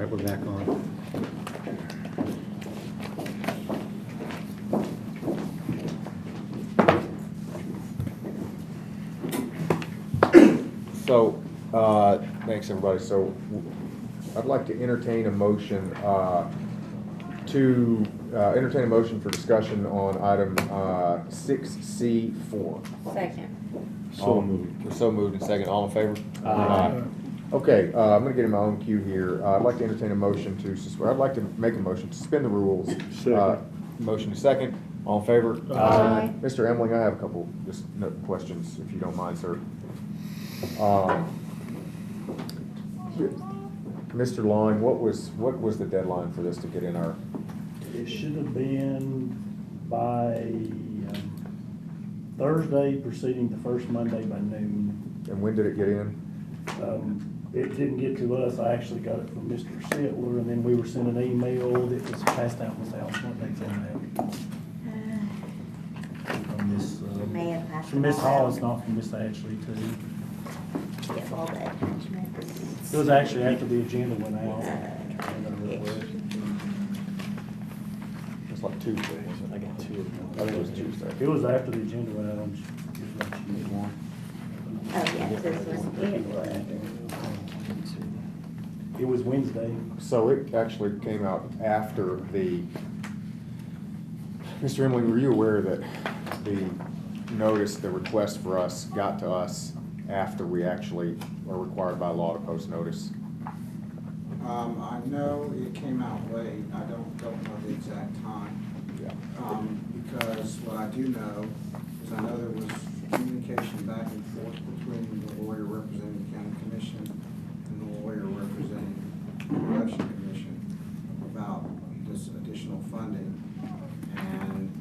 right, we're back on. So, thanks everybody. So, I'd like to entertain a motion for discussion on item 6C4. Second. So moved. So moved and second. All in favor? Aye. Okay, I'm going to get in my own cue here. I'd like to entertain a motion to I'd like to make a motion to suspend the rules. Second. Motion to second. All in favor? Aye. Mr. Emling, I have a couple just questions, if you don't mind, sir. Mr. Line, what was the deadline for this to get in our? It should have been by Thursday preceding the first Monday by noon. And when did it get in? It didn't get to us. I actually got it from Mr. Sittler, and then we were sent an email that was passed out without what date's on that. From Miss, May have passed from Miss it Hall, out. it's not from Miss Ashley too. Get all the attachments. It was actually after the agenda went out. It's like Tuesday, wasn't it? I got two of them. I think it was Tuesday. It was after the agenda went out on Tuesday. Oh, yes, this was, it was. It was Wednesday. So it actually came out after the, Mr. Emily, were you aware that the notice, the request for us got to us after we actually are required by law to post notice? I know it came out late. I don't know the exact time. Yeah. Because what I do know is I know there was communication back and forth between the lawyer representing the county commission and the lawyer representing the election commission about this additional funding. And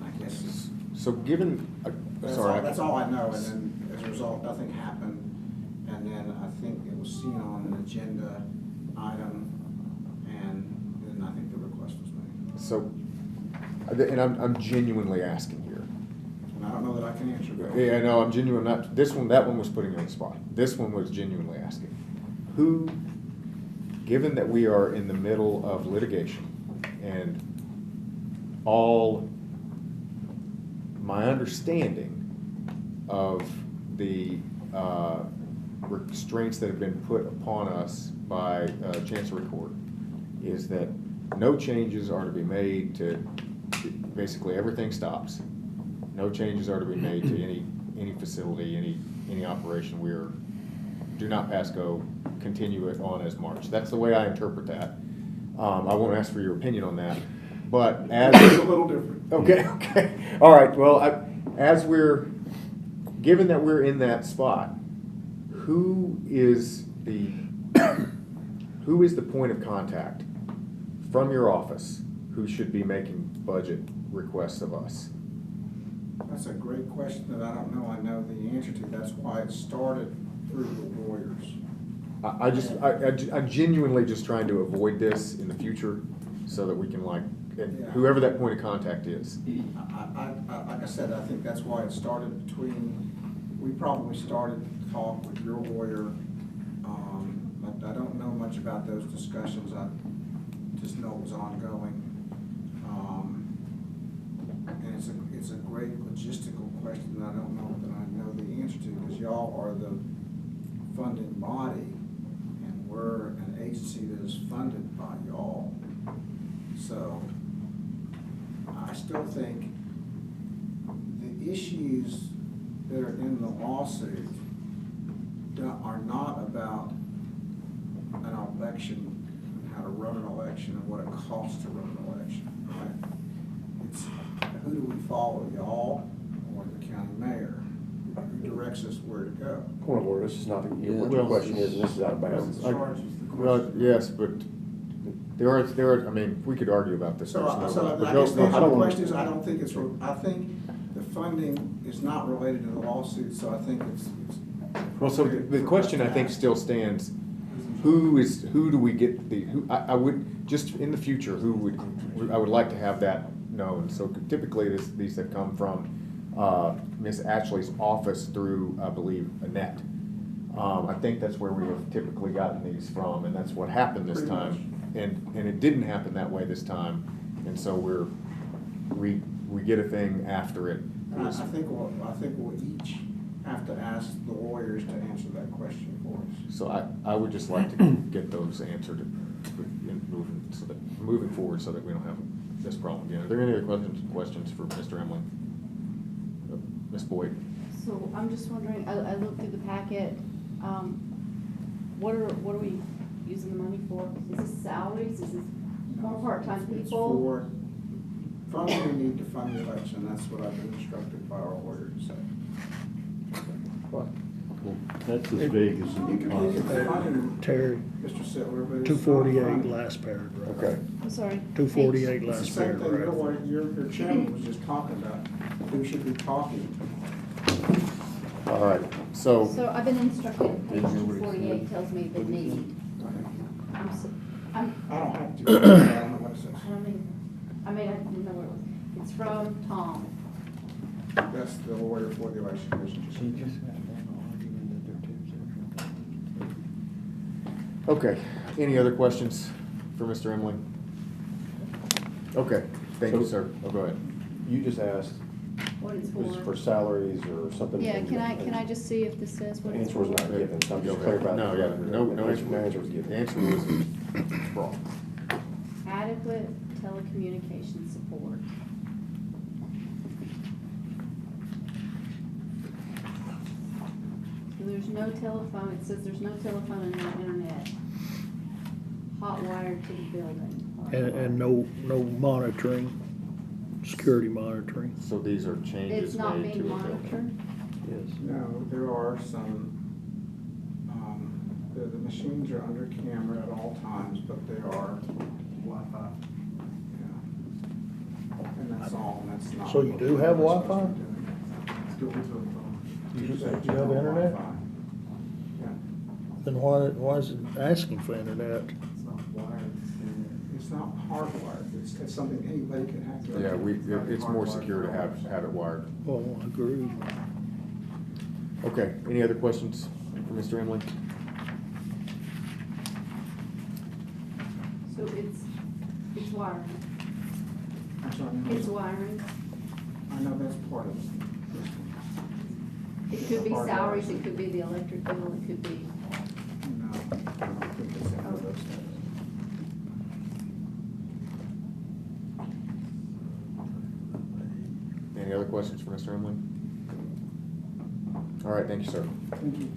I guess So given, that's all I know. And then as a result, nothing happened. And then I think it was seen on an agenda item, and then I think the request was made. so, and I'm genuinely asking here. And I don't know that I can answer that. Yeah, no, I'm genuine, that one was putting you on the spot. This one was genuinely asking. Who, given that we are in the middle of litigation and all my understanding of the restraints that have been put upon us by Chancery Court is that no changes are to be made to, basically everything stops. No changes are to be made to any facility, any operation. Do not pass go, continue it on as March. That's the way I interpret that. I won't ask for your opinion on that, but as It's a little different. Okay, all right. Well, given that we're in that spot, who is the point of contact from your office who should be making budget requests of us? That's a great question that I don't know I know the answer to. That's why it started through the lawyers. I'm genuinely just trying to avoid this in the future so that we can whoever that point of contact is. Like I said, I think that's why it started we probably started to talk with your lawyer. But I don't know much about those discussions. I just know it was ongoing. And it's a great logistical question that I don't know that I know the answer to, because y'all are the funding body and we're an agency that is funded by y'all. So I still think the issues that are in the lawsuit are not about an election, how to run an election, and what it costs to run an election, right? It's who do we follow, y'all or the county mayor? Who directs us where to go? Point of order, this is not what your Well, question is, and this is out of bounds. Charge is the Well, question. yes, but there are, I mean, we could argue about this. So There's I no- but guess the no- answer to the question is, I don't think I think the funding is not related to the lawsuit, so I think it's. Well, so the question I think still stands, who do we get I would, just in the future, I would like to have that known. So typically these have come from Miss Ashley's office through, I believe, Annette. I think that's where we have typically gotten these from, and that's what happened this Pretty time. And it didn't happen that way this time, and so we get a thing after it. I think we'll each have to ask the lawyers to answer that question for us. So I would just like to get those answered moving forward so that we don't have this problem again. Are there any other questions for Mr. Emily? Ms. Boyd? So I'm just wondering, I looked through the packet, what are we using the money for? Is this salaries, is this more part-time It's people? for funds we need to fund the election, that's what I've been instructed by our lawyer to say. That's as big as You can look at the funding, Terry, Mr. Sittler, but it's two not forty-eight funded. last paragraph. Okay. I'm sorry. 248 It's the last same thing, paragraph. your chairman was just talking about, who should be talking. All right, so, So I've been instructed, page 248 tells me the need. I I'm don't have to, I don't know what it says. I didn't know what it was. It's from Tom. That's the lawyer for the election commission. okay, any other questions for Mr. Emily? Okay, thank you, So- sir. Oh, go ahead. You just asked, What it's was it for for. salaries or something? Yeah, can I just see if this says what it's Answer was for? not given, so I'm just Okay. clarifying. No, yeah, no answer. No answer was The given. answer was wrong. Adequate telecommunication support. So there's no telephone, it says there's no telephone and no internet. Hot wired to the building. And no monitoring, security monitoring. So these are changes It's not made to being a building. monitored? Yes. No, there are some, the machines are under camera at all times, but they are Wi-Fi. Yeah. And that's all, and that's not. So you do have what we're Wi-Fi? supposed to be doing. You have internet? Wi-Fi. Yeah. Then why is it asking for internet? It's not wired. It's not hardwired, it's something anybody can hack. Yeah, it's more secure to have it wired. Oh, I agree. Okay, any other questions for Mr. Emily? So it's wiring. I'm sorry, ma'am. It's wiring. I know that's part of it. It could be salaries, it could be the electric bill, it could be, No, I don't think it's any of those things. Any other questions for Mr. Emily? All right, thank you, sir. Thank you.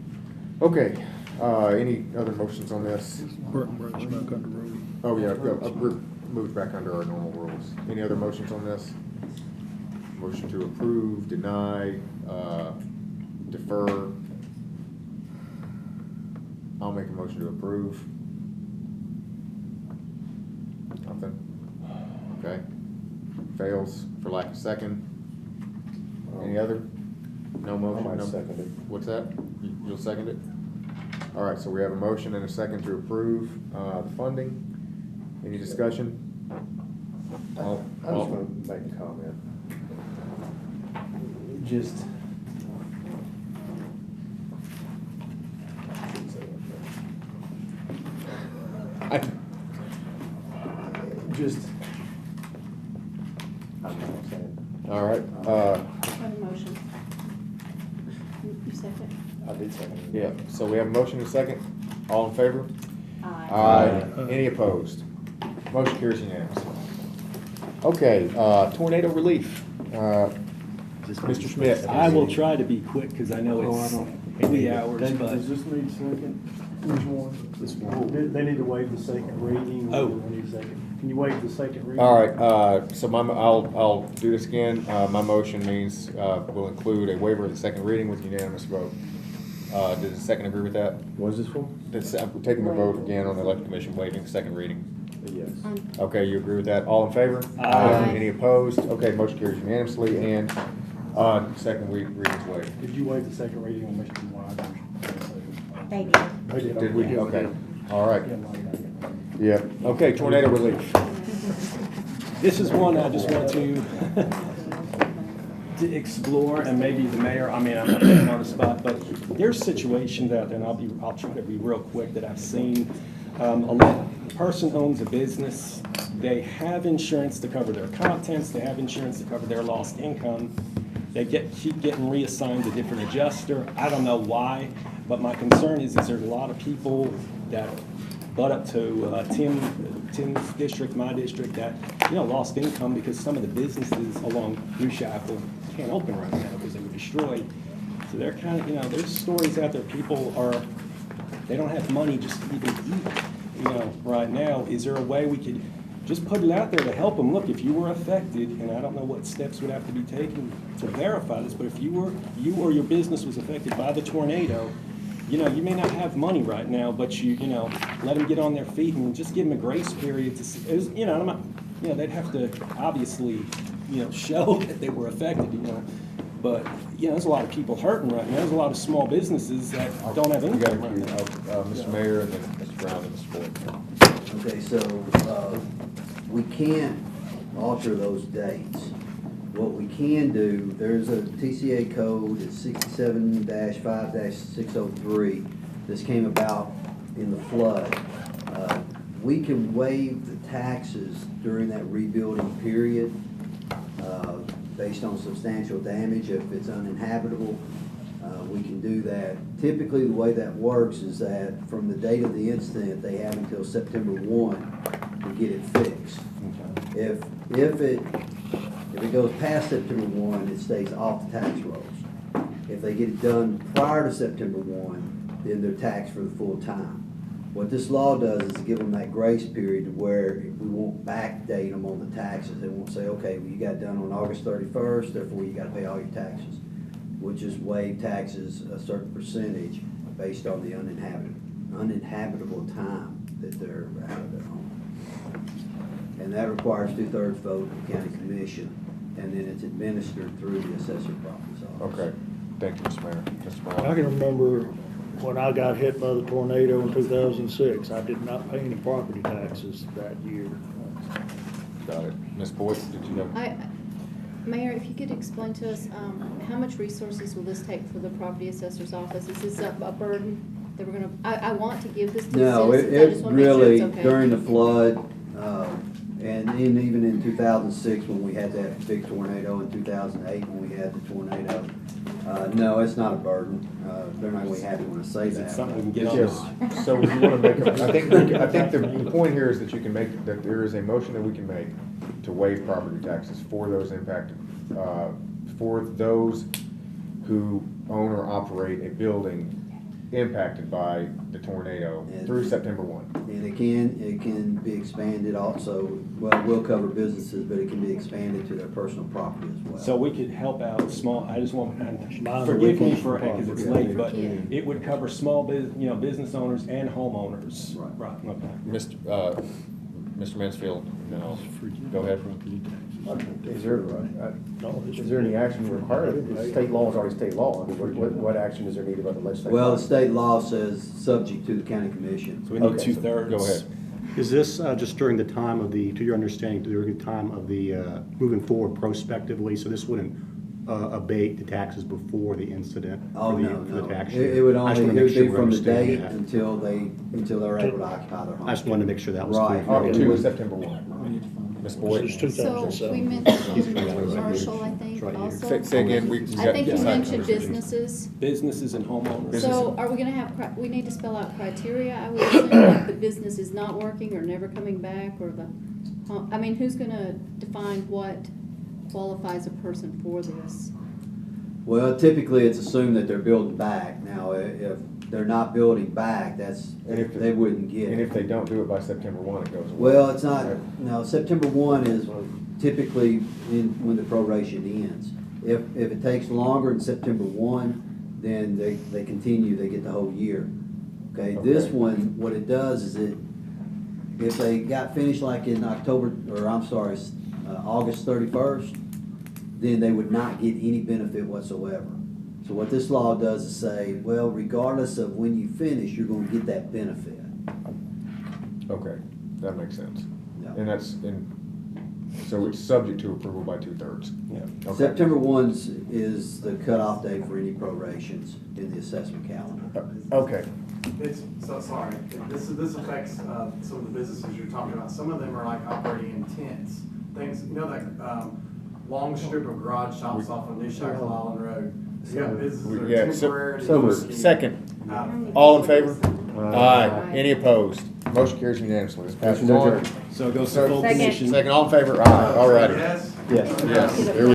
Okay, any other motions on this? Burton Brothers back under road. Oh, yeah, we're moved back under our normal rules. Any other motions on this? Motion to approve, deny, defer. I'll make a motion to approve. Nothing? Okay. Fails for lack of second. Any other? No motion? I might no- second it. What's that? You'll second it? All right, so we have a motion and a second to approve, the funding. Any discussion? I just want to make a comment. Just. Just. I don't know what I'm saying. All right, on the motion. You second? I did second it. yeah, so we have a motion and a second. All in favor? Aye. Any opposed? Motion carries unanimously. Okay, tornado relief. Mr. Smith. I will try to be quick, because I know it's 3 hours, but. Does this need second? Which one? This one. They need to waive the second reading. or Oh. do we need a second? Can you waive the second reading? All right, so I'll do this again. My motion means, will include a waiver of the second reading with unanimous vote. Does the second agree with that? What is this for? I'm taking the vote again on the election commission waiving the second reading. Yes. Okay, you agree with that? All in favor? Aye. Any opposed? Okay, motion carries unanimously, and, second reading's waived. Did you waive the second reading on Mr. Wyder's? They did. They did. Did we? Okay, all right. Yeah, like that. Yeah, okay, tornado relief. This is one I just want to explore, and maybe the mayor, I mean, I'm not putting him on the spot, but there's situations out there, and I'll try to be real quick, that I've seen. A person owns a business, they have insurance to cover their contents, they have insurance to cover their lost income. They keep getting reassigned a different adjuster. I don't know why, but my concern is there's a lot of people that butt up to Tim's district, my district, that, lost income because some of the businesses along New Shackle can't open right now because they were destroyed. So they're kind of, there's stories out there, they don't have money just to even eat, right now. Is there a way we could just put it out there to help them? Look, if you were affected, and I don't know what steps would have to be taken to verify this, but if you or your business was affected by the tornado, you may not have money right now, but let them get on their feet and just give them a grace period to see, they'd have to obviously, show that they were affected, but, there's a lot of people hurting right now. There's a lot of small businesses that don't have You got income right now. Mr. Mayor, and then Mr. Brown, and Mr. Ford. Okay, so, we can't alter those dates. What we can do, there's a TCA code, it's 67-5-603. This came about in the flood. We can waive the taxes during that rebuilding period, based on substantial damage. If it's uninhabitable, we can do that. Typically, the way that works is that from the date of the incident, they have until September 1 to get it fixed. If it goes past September 1, it stays off the tax rolls. If they get it done prior to September 1, then they're taxed for the full time. What this law does is give them that grace period to where we won't backdate them on the taxes. They won't say, okay, well, you got done on August 31st, therefore you got to pay all your taxes. We'll just waive taxes a certain percentage based on the uninhabitable time that they're out of their home. And that requires 2/3 vote of the county commission, and then it's administered through the assessor property's office. Okay, thank you, Mr. Mayor. Mr. Brown. I can remember when I got hit by the tornado in 2006, I did not pay any property taxes that year. Got it. Ms. Boyd, did you have? Mayor, if you could explain to us, how much resources will this take for the property assessor's office? Is this a burden that we're gonna, I want to give this to No, citizens, I it just wanna make sure really, it's okay. during the flood, and even in 2006 when we had that big tornado, in 2008 when we had the tornado, no, it's not a burden. They're not gonna be happy when I say Is it that. something we can get on? Yes, so if you want to make, I think the point here is that you can make, that there is a motion that we can make to waive property taxes for those impacted, for those who own or operate a building impacted by the tornado through September 1. And it can be expanded also, well, we'll cover businesses, but it can be expanded to their personal property as well. So we could help out small, I just want, Minor forgive me reconstruction for, because it's property. late, but Yeah. it would cover small business owners and homeowners. Right. Okay. Mr. Mansfield, no, go ahead. Is there any action required? State law is already state law. I mean, what action is there needed by the legislature? Well, the state law says subject to the county commission. So we need Okay, so 2/3. Go ahead. Is this just during the time of the, to your understanding, during the time of the, moving forward prospectively, so this wouldn't abate the taxes before the incident? Oh, for the- no, for the no. tax It year? would I just only, wanna it make would sure be we're from the understanding date that. until they're able to occupy their home. I just wanted to make sure that was Right. clear. Up to September 1. Ms. Boyd? It's So 2007. we mentioned commercial, I think, Right here. also. Say again, we. I think you mentioned businesses. Businesses and homeowners. So are we gonna have, we need to spell out criteria, I would assume, like the business is not working or never coming back, or I mean, who's gonna define what qualifies a person for this? Well, typically, it's assumed that they're building back. Now, if they're not building back, they wouldn't get And it. if they don't do it by September 1, it goes away. Well, it's not, no, September 1 is typically when the proration ends. If it takes longer than September 1, then they continue, they get the whole year. Okay, this Okay. one, what it does is if they got finished like in August 31st, then they would not get any benefit whatsoever. So what this law does is say, well, regardless of when you finish, you're gonna get that benefit. Okay, that makes sense. Yeah. And that's, So it's subject to approval by 2/3. Yeah. Okay. September 1 is the cutoff date for any prorations in the assessment calendar. Okay, So, sorry, this affects, some of the businesses you're talking about. Some of them are like operating in tents, things, you know, like, long strip of garage shops off of New Shackle Island Road. You got businesses that Yeah, are so- temporarily. so working second. out of- all in favor? Aye. Any opposed? Motion carries unanimously. Let's pass it Motion on. adjourned. So it goes to So- full Second. commission. Second, all in favor? Aye, all righty. Yes? Yes. Yes, there we